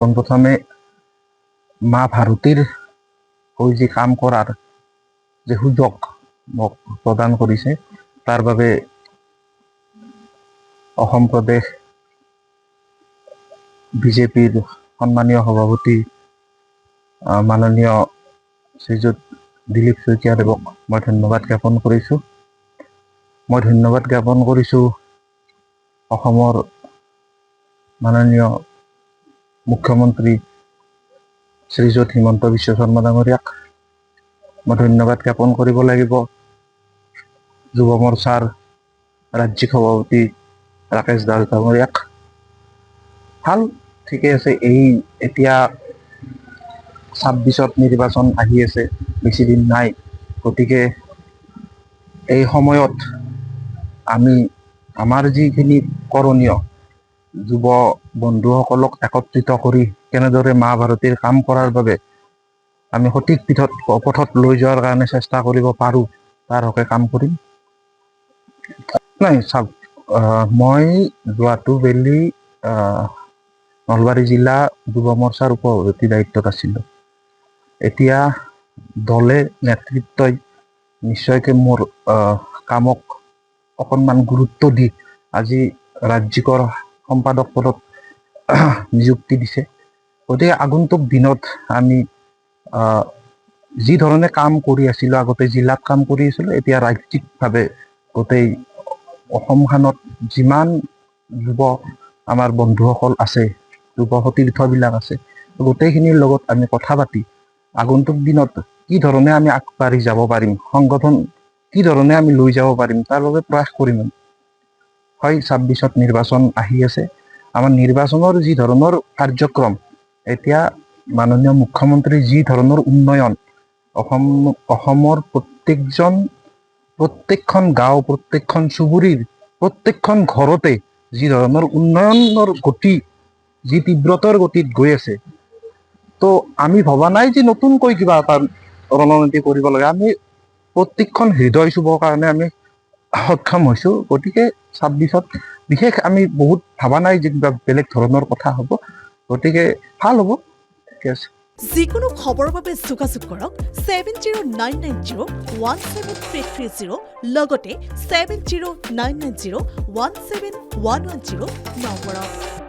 পোনপ্ৰথমে মা ভাৰতীৰ হৈ যি কাম কৰাৰ যে সুযোগ মোক প্ৰদান কৰিছে তাৰ বাবে অসম প্ৰদেশ বিজেপিৰ সন্মানীয় সভাপতি মাননীয় শ্ৰীযুত দিলীপ শইকীয়াদেৱক মই ধন্যবাদ জ্ঞাপন কৰিছোঁ। মই ধন্যবাদ জ্ঞাপন কৰিছোঁ অসমৰ মাননীয় মুখ্যমন্ত্ৰী শ্ৰীযুত হিমন্ত বিশ্ব শৰ্মা ডাঙৰীয়াক। মই ধন্যবাদ জ্ঞাপন কৰিব লাগিব যুৱ মৰ্চাৰ ৰাজ্যিক সভাপতি ৰাকেশ দাস ডাঙৰীয়াক। ভাল, ঠিকে আছে। এতিয়া 26ত নিৰ্বাচন আহি আছে, বেছি দিন নাই। গতিকে এই সময়ত আমি আমাৰ যিখিনি কৰণীয় যুৱ বন্ধুসকলক একত্ৰিত কৰি কেনেদৰে মা ভাৰতীৰ কাম কৰাৰ বাবে আমি সঠিক পথত লৈ যোৱাৰ কাৰণে চেষ্টা কৰিব পাৰোঁ তাৰ হকে কাম কৰিম। নাই চাওক, মই যোৱাটো বেলি নলবাৰী জিলা যুৱ মৰ্চাৰ উপ-সভাপতিৰ দায়িত্বত আছিলোঁ। এতিয়া দলে নেতৃত্বই নিশ্চয়কৈ মোৰ কামক অকণমান গুৰুত্ব দি আজি ৰাজ্যিকৰ সম্পাদক পদত নিযুক্তি দিছে। গতিকে আগন্তুক দিনত আমি যি ধৰণে কাম কৰি আছিলোঁ, আগতে জিলাত কাম কৰি আছিলোঁ, এতিয়া ৰাজ্যিকভাৱে গোটেই অসমখনত যিমান যুৱ আমাৰ বন্ধুসকল আছে, যুৱ সতীৰ্থবিলাক আছে, গোটেইখিনিৰ লগত আমি কথা পাতি আগন্তুক দিনত কি ধৰণে আমি আগবাঢ়ি যাব পাৰিম, সংগঠন কি ধৰণে আমি লৈ যাব পাৰিম তাৰ বাবে প্ৰয়াস কৰিম। হয়, 26ত নিৰ্বাচন আহি আছে। আমাৰ নিৰ্বাচনৰ যি ধৰণৰ কাৰ্যক্ৰম, এতিয়া মাননীয় মুখ্যমন্ত্ৰীৰ যি ধৰণৰ উন্নয়ন, অসমৰ প্ৰত্যেকখন গাঁও, প্ৰত্যেকখন চুবুৰীৰ প্ৰত্যেকখন ঘৰতে যি ধৰণৰ উন্নয়নৰ গতি, যি তীব্ৰতাৰ গতিত গৈ আছে, তো আমি ভবা নাই যে নতুনকৈ কিবা এটা ৰণনীতি কৰিব লাগে। আমি প্ৰত্যেকখন হৃদয় চুবৰ কাৰণে আমি সক্ষম হৈছোঁ। গতিকে 26ত বিশেষ আমি বহুত ভবা নাই যে কিবা বেলেগ ধৰণৰ কথা হ'ব। গতিকে ভাল হ'ব, ঠিক আছে। যিকোনো খবৰৰ বাবে যোগাযোগ কৰক 7099017330 লগতে 7099017110 নম্বৰত।